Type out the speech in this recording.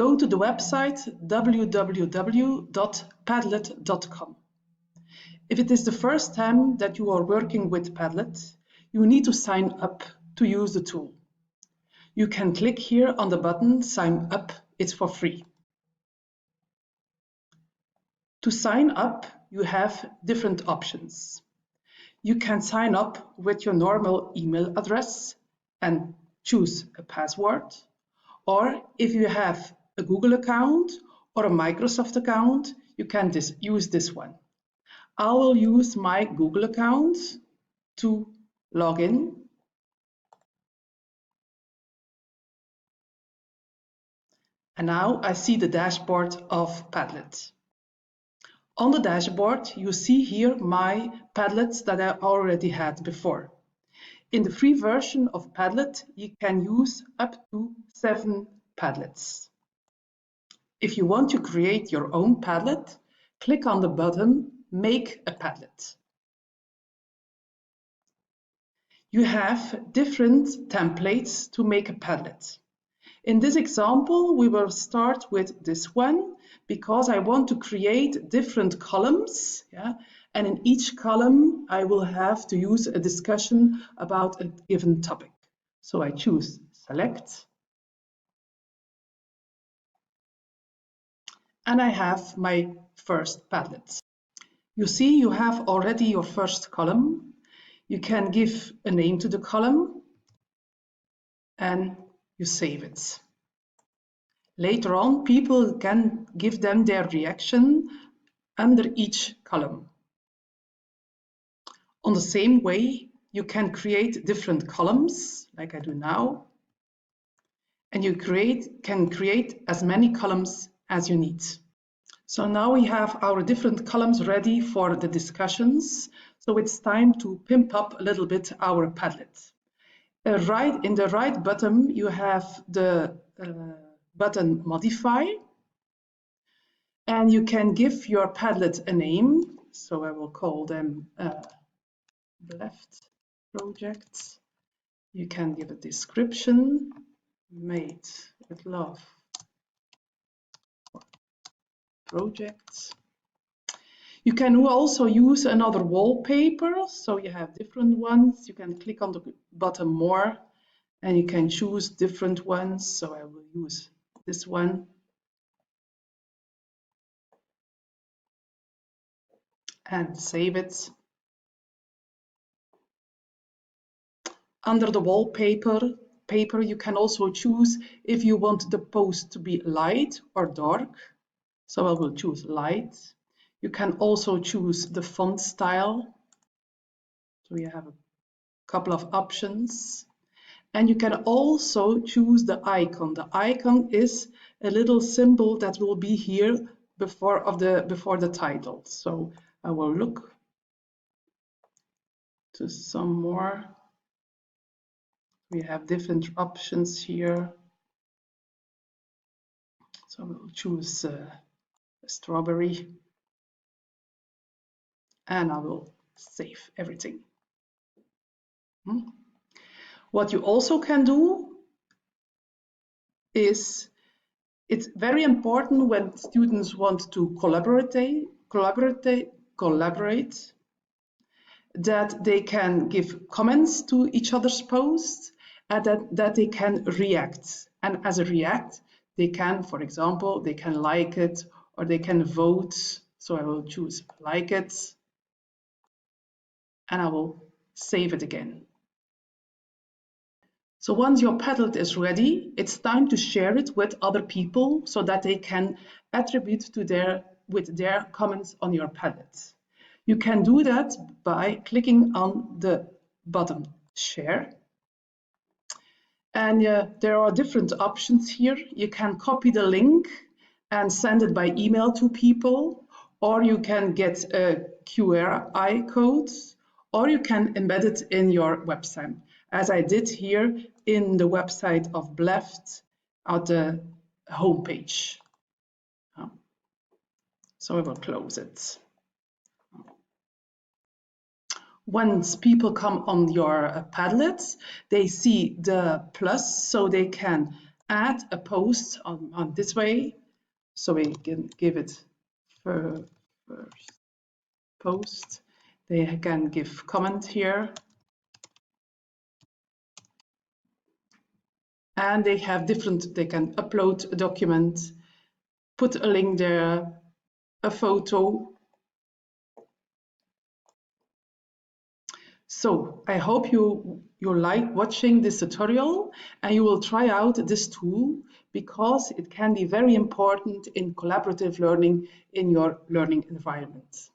go to the website www.padlet.com. If it is the first time that you are working with Padlet, you need to sign up to use the tool. You can click here on the button Sign Up, it's for free. To sign up, you have different options. You can sign up with your normal email address and choose a password. Or if you have a Google account or a Microsoft account, you can use this one. I will use my Google account to log in. And now I see the dashboard of Padlet. On the dashboard, you see here my Padlets that I already had before. In the free version of Padlet, you can use up to 7 Padlets. If you want to create your own Padlet, click on the button Make a Padlet. You have different templates to make a Padlet. In this example, we will start with this one because I want to create different columns, and in each column I will have to use a discussion about a given topic. So I choose Select, and I have my first Padlet. You see you have already your first column. You can give a name to the column and you save it. Later on, people can give them their reaction under each column. On the same way, you can create different columns, like I do now, and you can create as many columns as you need. So now we have our different columns ready for the discussions. So it's time to pimp up a little bit our Padlet. In the right bottom, you have the button Modify, and you can give your Padlet a name. So I will call them Left Projects. You can give a description, made with love for projects. You can also use another wallpaper, so you have different ones. You can click on the button More, and you can choose different ones. So I will use this one. And save it. Under the wallpaper, you can also choose if you want the post to be light or dark. So I will choose light. You can also choose the font style. So you have a couple of options. And you can also choose the icon. The icon is a little symbol that will be here before the title. So I will look to some more. We have different options here. So we'll choose a strawberry. And I will save everything. What you also can do is, it's very important when students want to collaborate, that they can give comments to each other's posts, and that they can react. And as a react, they can, for example, they can like it or they can vote. So I will choose like it. And I will save it again. So once your Padlet is ready, it's time to share it with other people so that they can attribute with their comments on your Padlet. You can do that by clicking on the button Share. And there are different options here. You can copy the link and send it by email to people, or you can get a QR code, or you can embed it in your website, as I did here in the website of Bleft at the homepage. So I will close it. Once people come on your Padlet, they see the plus, so they can add a post on this way. So we can give it first post. They can give comment here. And they have different, they can upload a document, put a link there, a photo. So I hope you like watching this tutorial and you will try out this tool because it can be very important in collaborative learning in your learning environment.